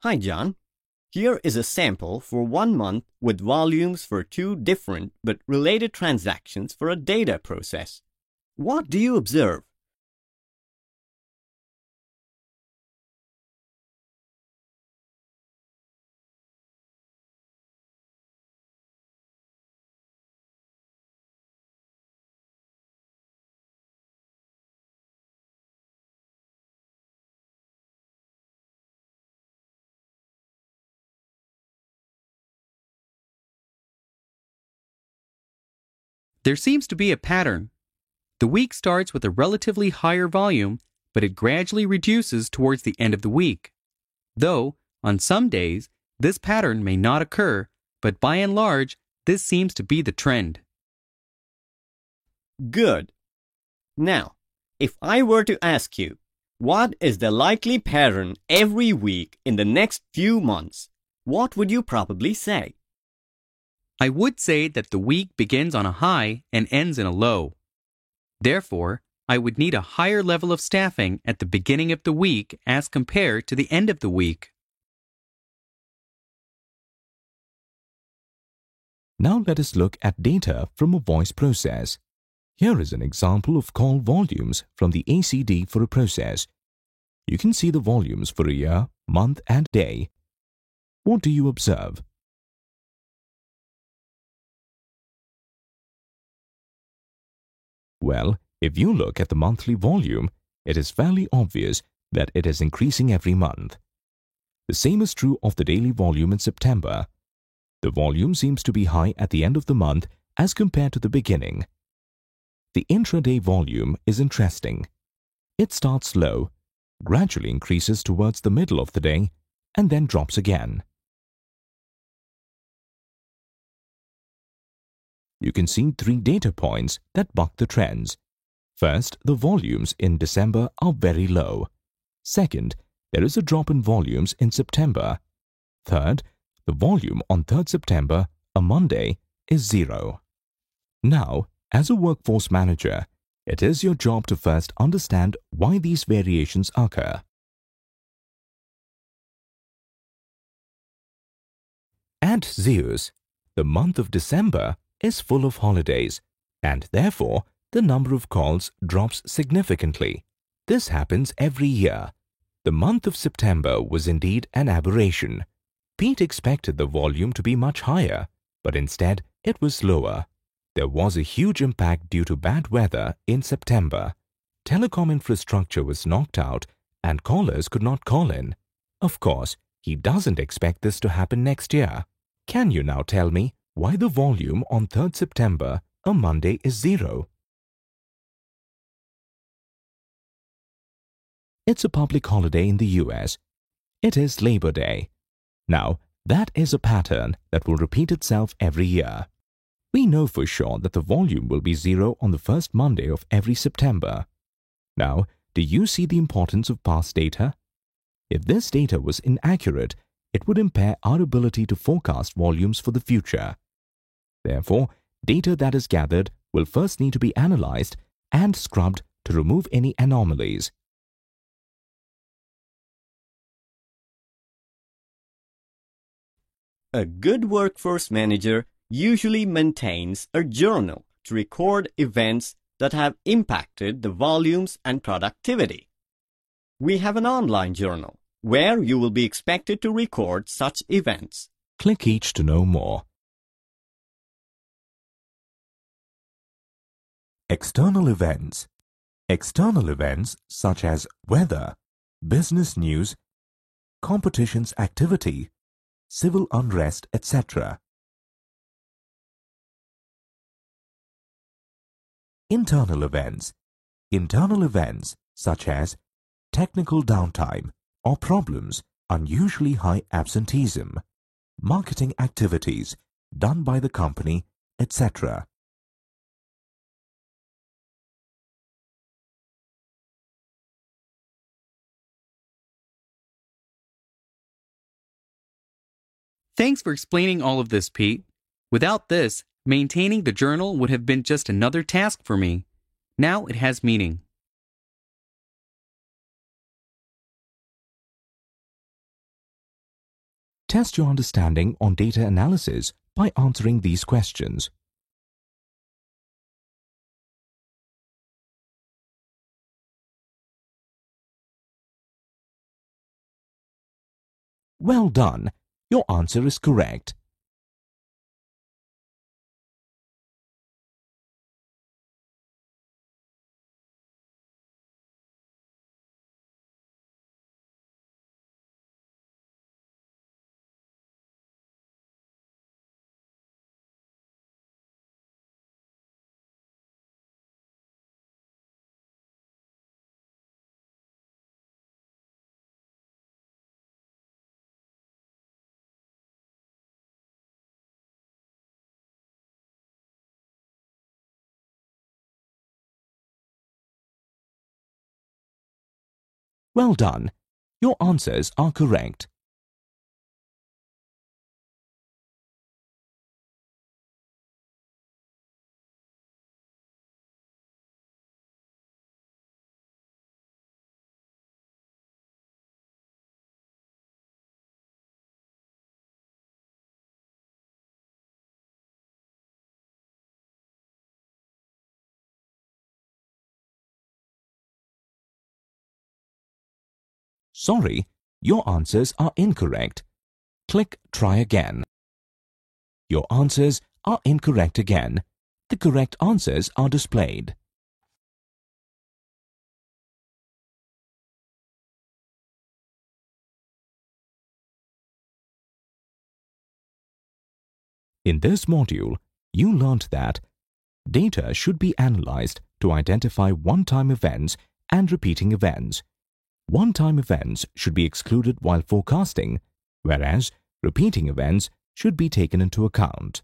Hi, John. Here is a sample for 1 month with volumes for two different but related transactions for a data process. What do you observe? There seems to be a pattern. The week starts with a relatively higher volume, but it gradually reduces towards the end of the week. Though, on some days, this pattern may not occur, but by and large, this seems to be the trend. Good. Now, if I were to ask you, what is the likely pattern every week in the next few months, what would you probably say? I would say that the week begins on a high and ends in a low. Therefore, I would need a higher level of staffing at the beginning of the week as compared to the end of the week. Now let us look at data from a voice process. Here is an example of call volumes from the ACD for a process. You can see the volumes for a year, month and day. What do you observe? Well, if you look at the monthly volume, it is fairly obvious that it is increasing every month. The same is true of the daily volume in September. The volume seems to be high at the end of the month as compared to the beginning. The intraday volume is interesting. It starts low, gradually increases towards the middle of the day, and then drops again. You can see three data points that buck the trends. First, the volumes in December are very low. Second, there is a drop in volumes in September. Third, the volume on 3rd September, a Monday, is 0. Now, as a workforce manager, it is your job to first understand why these variations occur. At Zeus, the month of December is full of holidays, and therefore the number of calls drops significantly. This happens every year. The month of September was indeed an aberration. Pete expected the volume to be much higher, but instead it was lower. There was a huge impact due to bad weather in September. Telecom infrastructure was knocked out and callers could not call in. Of course, he doesn't expect this to happen next year. Can you now tell me why the volume on 3rd September, a Monday, is 0? It's a public holiday in the US. It is Labor Day. Now, that is a pattern that will repeat itself every year. We know for sure that the volume will be 0 on the first Monday of every September. Now, do you see the importance of past data? If this data was inaccurate, it would impair our ability to forecast volumes for the future. Therefore, data that is gathered will first need to be analyzed and scrubbed to remove any anomalies. A good workforce manager usually maintains a journal to record events that have impacted the volumes and productivity. We have an online journal where you will be expected to record such events. Click each to know more. External events. External events such as weather, business news, competitions activity, civil unrest, etc. Internal events. Internal events such as technical downtime or problems, unusually high absenteeism, marketing activities done by the company, etc. Thanks for explaining all of this, Pete. Without this, maintaining the journal would have been just another task for me. Now it has meaning. Test your understanding on data analysis by answering these questions. Well done! Your answer is correct. Well done! Your answers are correct. Sorry, your answers are incorrect. Click Try again. Your answers are incorrect again. The correct answers are displayed. In this module, you learnt that data should be analyzed to identify one-time events and repeating events. One-time events should be excluded while forecasting, whereas repeating events should be taken into account.